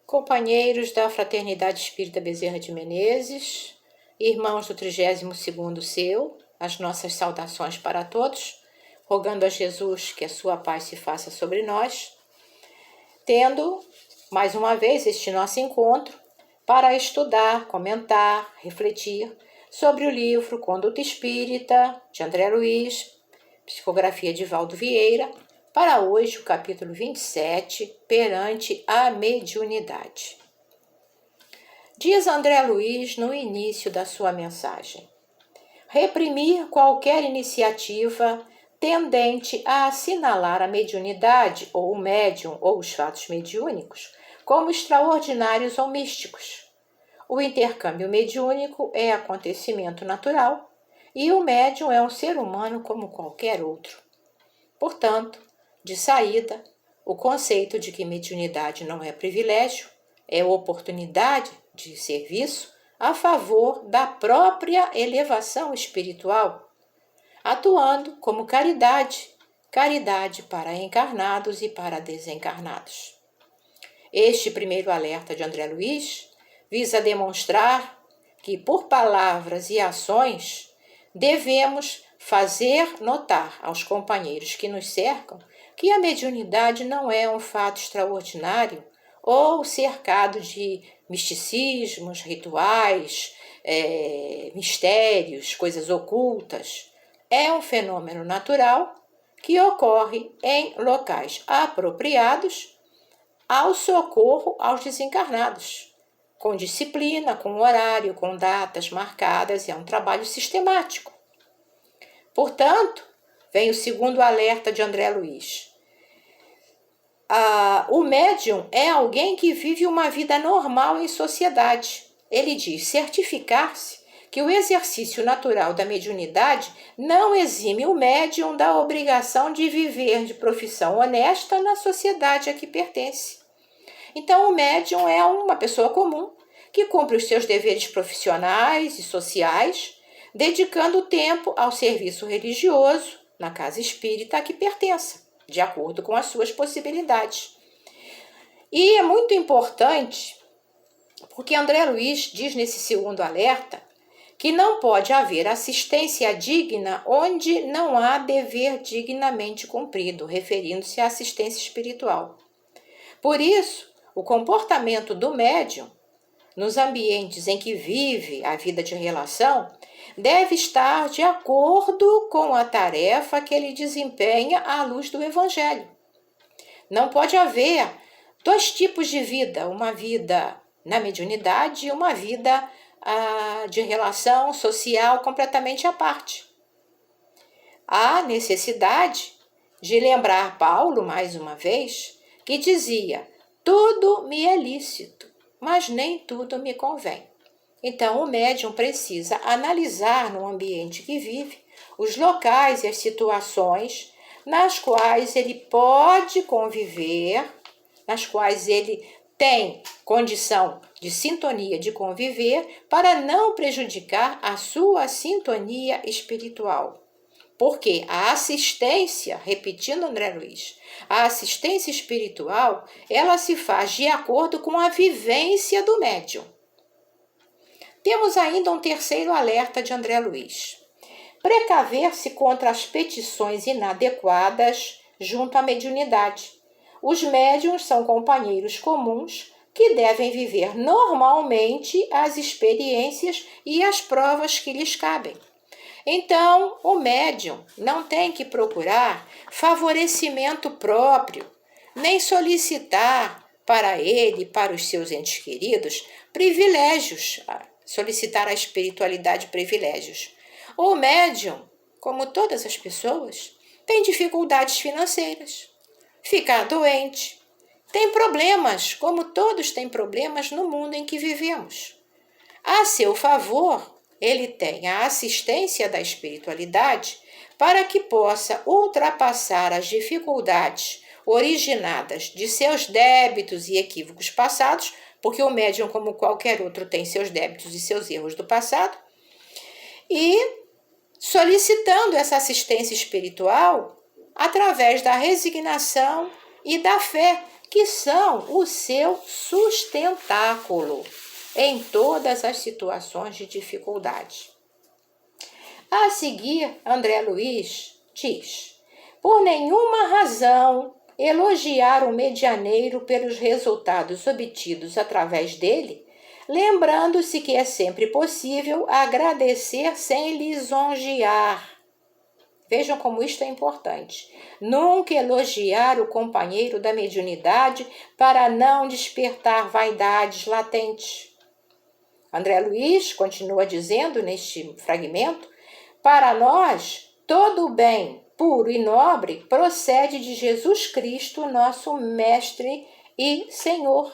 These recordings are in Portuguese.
Companheiros da Fraternidade Espírita Bezerra de Menezes, irmãos do 32º seu, as nossas saudações para todos, rogando a Jesus que a sua paz se faça sobre nós, tendo mais uma vez este nosso encontro para estudar, comentar, refletir sobre o livro Conduta Espírita, de André Luiz, psicografia de Valdo Vieira, para hoje o capítulo 27, perante a mediunidade. Diz André Luiz no início da sua mensagem: reprimir qualquer iniciativa tendente a assinalar a mediunidade ou o médium ou os fatos mediúnicos como extraordinários ou místicos. O intercâmbio mediúnico é acontecimento natural e o médium é um ser humano como qualquer outro. Portanto, de saída, o conceito de que mediunidade não é privilégio, é oportunidade de serviço a favor da própria elevação espiritual, atuando como caridade para encarnados e para desencarnados. Este primeiro alerta de André Luiz visa demonstrar que, por palavras e ações, devemos fazer notar aos companheiros que nos cercam que a mediunidade não é um fato extraordinário ou cercado de misticismos, rituais, mistérios, coisas ocultas. É um fenômeno natural que ocorre em locais apropriados ao socorro aos desencarnados, com disciplina, com horário, com datas marcadas, é um trabalho sistemático. Portanto, vem o segundo alerta de André Luiz. O médium é alguém que vive uma vida normal em sociedade. Ele diz certificar-se que o exercício natural da mediunidade não exime o médium da obrigação de viver de profissão honesta na sociedade a que pertence. Então, o médium é uma pessoa comum que cumpre os seus deveres profissionais e sociais, dedicando tempo ao serviço religioso na casa espírita a que pertença, de acordo com as suas possibilidades. E é muito importante, porque André Luiz diz nesse segundo alerta que não pode haver assistência digna onde não há dever dignamente cumprido, referindo-se à assistência espiritual. Por isso, o comportamento do médium nos ambientes em que vive a vida de relação deve estar de acordo com a tarefa que ele desempenha à luz do Evangelho. Não pode haver dois tipos de vida, uma vida na mediunidade e uma vida de relação social completamente à parte. Há necessidade de lembrar Paulo, mais uma vez, que dizia: tudo me é lícito, mas nem tudo me convém. Então, o médium precisa analisar no ambiente que vive os locais e as situações nas quais ele pode conviver, nas quais ele tem condição de sintonia de conviver, para não prejudicar a sua sintonia espiritual. Porque a assistência, repetindo André Luiz, a assistência espiritual, ela se faz de acordo com a vivência do médium. Temos ainda um terceiro alerta de André Luiz: precaver-se contra as petições inadequadas junto à mediunidade. Os médiuns são companheiros comuns que devem viver normalmente as experiências e as provas que lhes cabem. Então, o médium não tem que procurar favorecimento próprio, nem solicitar para ele e para os seus entes queridos privilégios, solicitar à espiritualidade privilégios. O médium, como todas as pessoas, tem dificuldades financeiras, fica doente, tem problemas, como todos têm problemas no mundo em que vivemos. A seu favor, ele tem a assistência da espiritualidade para que possa ultrapassar as dificuldades originadas de seus débitos e equívocos passados, porque o médium, como qualquer outro, tem seus débitos e seus erros do passado, e solicitando essa assistência espiritual através da resignação e da fé que são o seu sustentáculo em todas as situações de dificuldade. A seguir, André Luiz diz: por nenhuma razão elogiar o medianeiro pelos resultados obtidos através dele, lembrando-se que é sempre possível agradecer sem lisonjear. Vejam como isto é importante. Nunca elogiar o companheiro da mediunidade para não despertar vaidades latentes. André Luiz continua dizendo neste fragmento: para nós, todo o bem puro e nobre procede de Jesus Cristo, nosso Mestre e Senhor.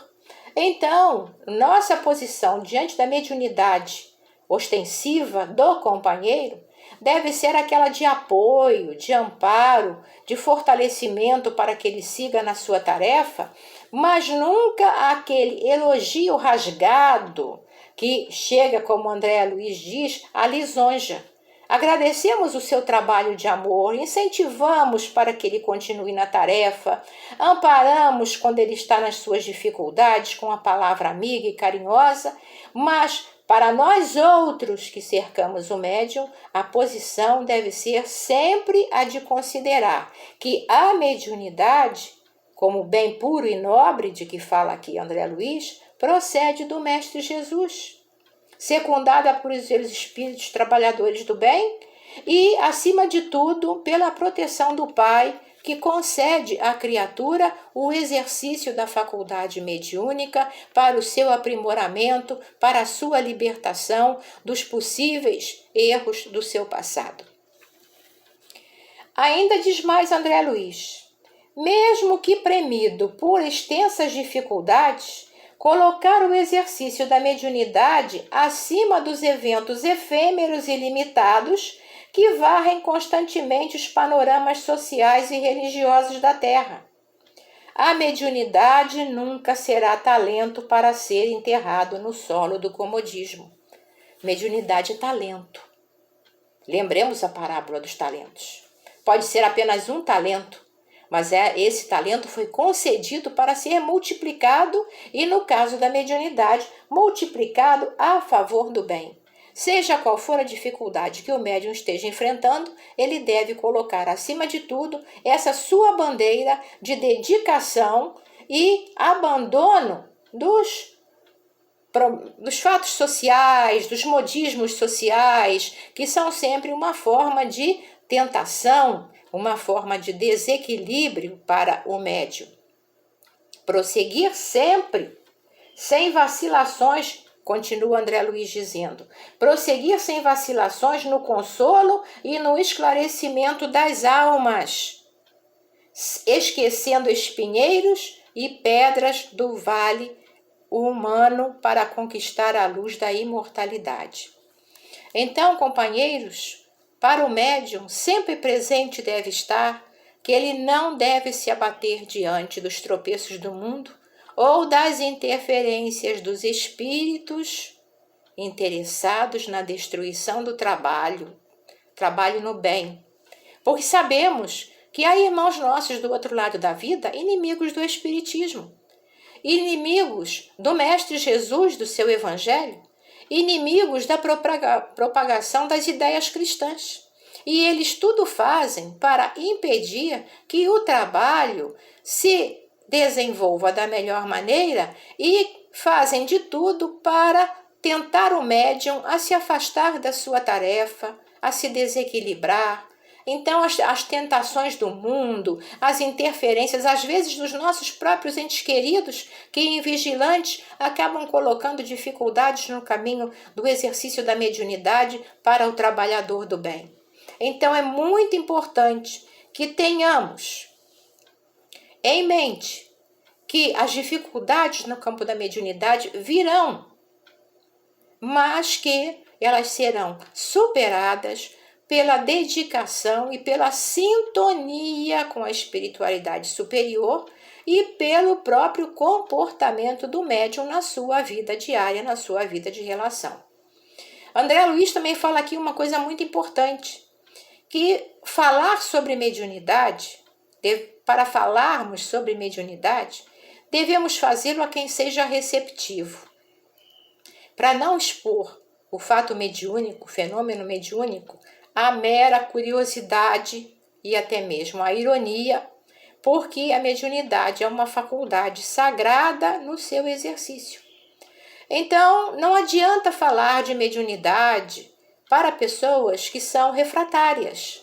Então, nossa posição diante da mediunidade ostensiva do companheiro deve ser aquela de apoio, de amparo, de fortalecimento para que ele siga na sua tarefa, mas nunca aquele elogio rasgado que chega, como André Luiz diz, à lisonja. Agradecemos o seu trabalho de amor, incentivamos para que ele continue na tarefa, amparamos quando ele está nas suas dificuldades com a palavra amiga e carinhosa, mas para nós outros que cercamos o médium, a posição deve ser sempre a de considerar que a mediunidade, como bem puro e nobre de que fala aqui André Luiz, procede do Mestre Jesus, secundada por eles espíritos trabalhadores do bem e, acima de tudo, pela proteção do Pai, que concede à criatura o exercício da faculdade mediúnica para o seu aprimoramento, para a sua libertação dos possíveis erros do seu passado. Ainda diz mais André Luiz: mesmo que premido por extensas dificuldades, colocar o exercício da mediunidade acima dos eventos efêmeros e limitados que varrem constantemente os panoramas sociais e religiosos da Terra. A mediunidade nunca será talento para ser enterrado no solo do comodismo. Mediunidade é talento. Lembremos a parábola dos talentos. Pode ser apenas um talento, mas esse talento foi concedido para ser multiplicado e, no caso da mediunidade, multiplicado a favor do bem. Seja qual for a dificuldade que o médium esteja enfrentando, ele deve colocar acima de tudo essa sua bandeira de dedicação e abandono dos fatos sociais, dos modismos sociais, que são sempre uma forma de tentação, uma forma de desequilíbrio para o médium. Prosseguir sempre, sem vacilações, continua André Luiz dizendo, prosseguir sem vacilações no consolo e no esclarecimento das almas, esquecendo espinheiros e pedras do vale humano para conquistar a luz da imortalidade. Então, companheiros, para o médium, sempre presente deve estar que ele não deve se abater diante dos tropeços do mundo ou das interferências dos espíritos interessados na destruição do trabalho no bem. Porque sabemos que há irmãos nossos do outro lado da vida, inimigos do espiritismo, inimigos do Mestre Jesus, do seu Evangelho, inimigos da propagação das ideias cristãs. E eles tudo fazem para impedir que o trabalho se desenvolva da melhor maneira e fazem de tudo para tentar o médium a se afastar da sua tarefa, a se desequilibrar. Então, as tentações do mundo, as interferências, às vezes dos nossos próprios entes queridos, que invigilantes acabam colocando dificuldades no caminho do exercício da mediunidade para o trabalhador do bem. Então, é muito importante que tenhamos em mente que as dificuldades no campo da mediunidade virão, mas que elas serão superadas pela dedicação e pela sintonia com a espiritualidade superior e pelo próprio comportamento do médium na sua vida diária, na sua vida de relação. André Luiz também fala aqui uma coisa muito importante, que falar sobre mediunidade, para falarmos sobre mediunidade, devemos fazê-lo a quem seja receptivo. Para não expor o fato mediúnico, o fenômeno mediúnico, à mera curiosidade e até mesmo à ironia, porque a mediunidade é uma faculdade sagrada no seu exercício. Então, não adianta falar de mediunidade para pessoas que são refratárias,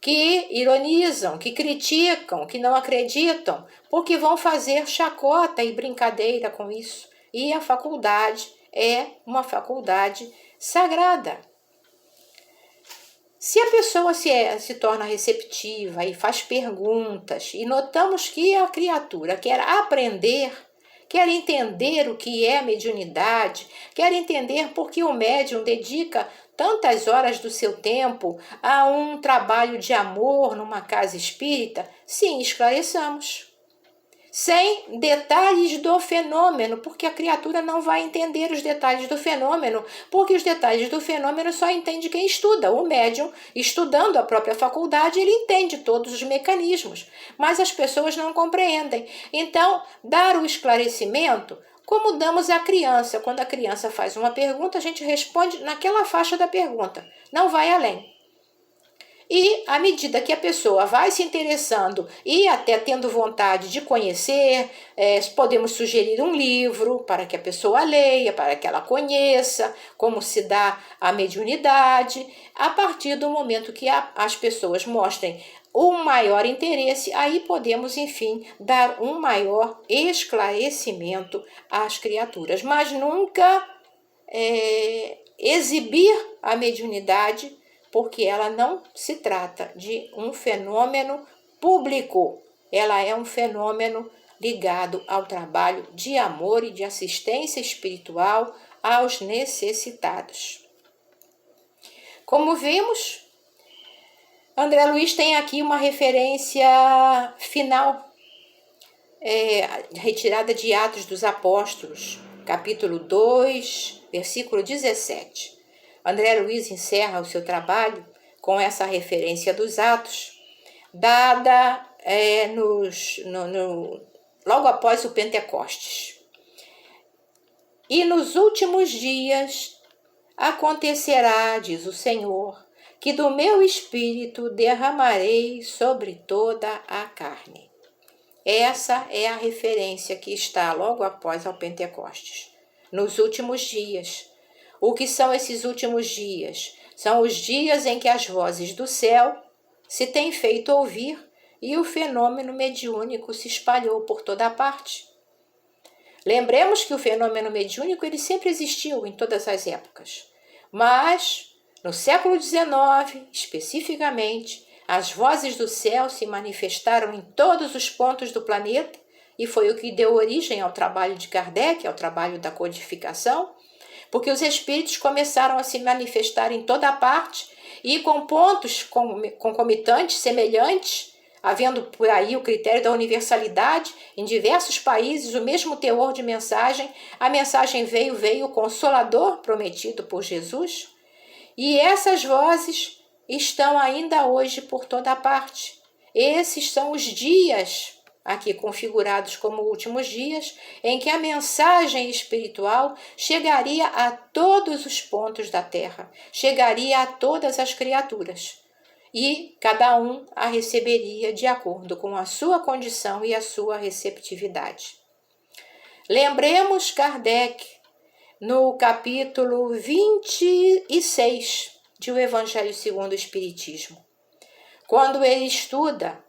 que ironizam, que criticam, que não acreditam, porque vão fazer chacota e brincadeira com isso. E a faculdade é uma faculdade sagrada. Se a pessoa se torna receptiva e faz perguntas, e notamos que a criatura quer aprender, quer entender o que é mediunidade, quer entender por que o médium dedica tantas horas do seu tempo a um trabalho de amor numa casa espírita, sim, esclareçamos. Sem detalhes do fenômeno, porque a criatura não vai entender os detalhes do fenômeno, porque os detalhes do fenômeno só entende quem estuda. O médium, estudando a própria faculdade, ele entende todos os mecanismos, mas as pessoas não compreendem. Então, dar o esclarecimento, como damos à criança. Quando a criança faz uma pergunta, a gente responde naquela faixa da pergunta, não vai além. E à medida que a pessoa vai se interessando e até tendo vontade de conhecer, podemos sugerir um livro para que a pessoa leia, para que ela conheça como se dá a mediunidade. A partir do momento que as pessoas mostrem um maior interesse, aí podemos, enfim, dar um maior esclarecimento às criaturas, mas nunca exibir a mediunidade, porque ela não se trata de um fenômeno público, ela é um fenômeno ligado ao trabalho de amor e de assistência espiritual aos necessitados. Como vimos, André Luiz tem aqui uma referência final, retirada de Atos dos Apóstolos, capítulo 2, versículo 17. André Luiz encerra o seu trabalho com essa referência dos Atos, dada logo após o Pentecostes. E nos últimos dias acontecerá, diz o Senhor, que do meu espírito derramarei sobre toda a carne. Essa é a referência que está logo após ao Pentecostes. Nos últimos dias. O que são esses últimos dias? São os dias em que as vozes do céu se têm feito ouvir e o fenômeno mediúnico se espalhou por toda a parte. Lembremos que o fenômeno mediúnico ele sempre existiu em todas as épocas, mas no século XIX, especificamente, as vozes do céu se manifestaram em todos os pontos do planeta e foi o que deu origem ao trabalho de Kardec, ao trabalho da codificação, porque os espíritos começaram a se manifestar em toda a parte e com pontos concomitantes, semelhantes, havendo por aí o critério da universalidade, em diversos países o mesmo teor de mensagem, a mensagem veio o Consolador prometido por Jesus, e essas vozes estão ainda hoje por toda a parte. Esses são os dias aqui configurados como últimos dias, em que a mensagem espiritual chegaria a todos os pontos da Terra, chegaria a todas as criaturas, e cada um a receberia de acordo com a sua condição e a sua receptividade. Lembremos Kardec, no capítulo 26 de O Evangelho segundo o Espiritismo, quando ele estuda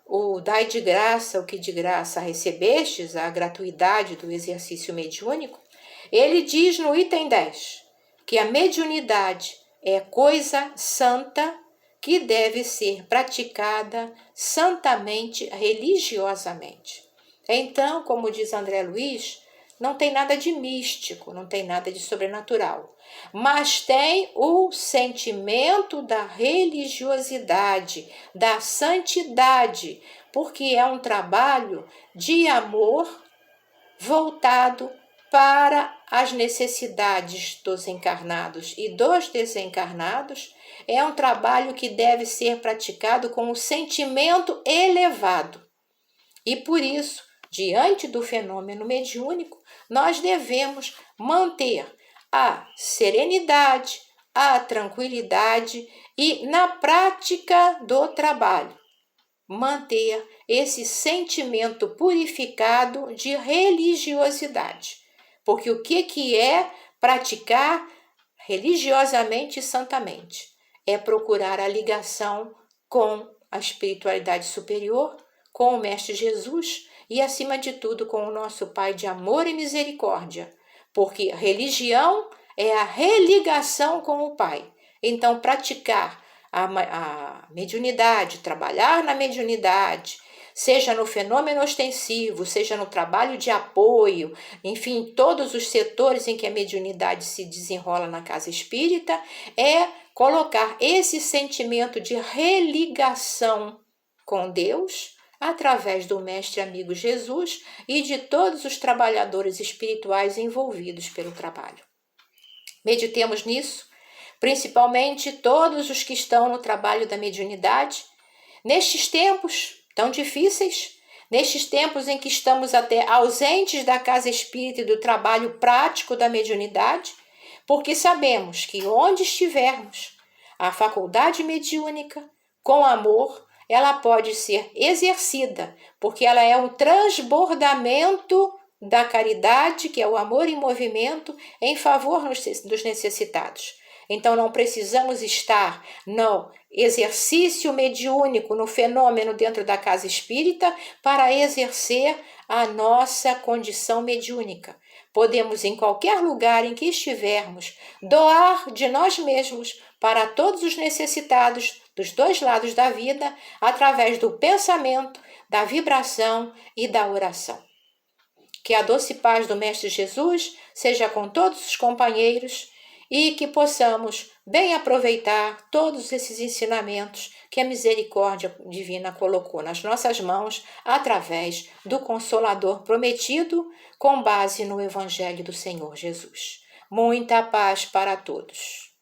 o dai de graça o que de graça recebestes, a gratuidade do exercício mediúnico, ele diz no item 10 que a mediunidade é coisa santa que deve ser praticada santamente, religiosamente. Então, como diz André Luiz, não tem nada de místico, não tem nada de sobrenatural, mas tem o sentimento da religiosidade, da santidade, porque é um trabalho de amor voltado para as necessidades dos encarnados e dos desencarnados. É um trabalho que deve ser praticado com um sentimento elevado. E por isso, diante do fenômeno mediúnico, nós devemos manter a serenidade, a tranquilidade e, na prática do trabalho, manter esse sentimento purificado de religiosidade. Porque o que é praticar religiosamente e santamente? É procurar a ligação com a espiritualidade superior, com o Mestre Jesus e, acima de tudo, com o nosso Pai de amor e misericórdia. Porque religião é a religação com o Pai. Então, praticar a mediunidade, trabalhar na mediunidade, seja no fenômeno ostensivo, seja no trabalho de apoio, enfim, todos os setores em que a mediunidade se desenrola na casa espírita, é colocar esse sentimento de religação com Deus através do Mestre Amigo Jesus e de todos os trabalhadores espirituais envolvidos pelo trabalho. Meditemos nisso, principalmente todos os que estão no trabalho da mediunidade, nestes tempos tão difíceis, nestes tempos em que estamos até ausentes da casa espírita e do trabalho prático da mediunidade, porque sabemos que onde estivermos, a faculdade mediúnica, com amor, ela pode ser exercida, porque ela é um transbordamento da caridade, que é o amor em movimento, em favor dos necessitados. Então, não precisamos estar no exercício mediúnico, no fenômeno dentro da casa espírita, para exercer a nossa condição mediúnica. Podemos, em qualquer lugar em que estivermos, doar de nós mesmos para todos os necessitados dos dois lados da vida, através do pensamento, da vibração e da oração. Que a doce paz do Mestre Jesus seja com todos os companheiros e que possamos bem aproveitar todos esses ensinamentos que a misericórdia divina colocou nas nossas mãos através do Consolador prometido, com base no Evangelho do Senhor Jesus. Muita paz para todos.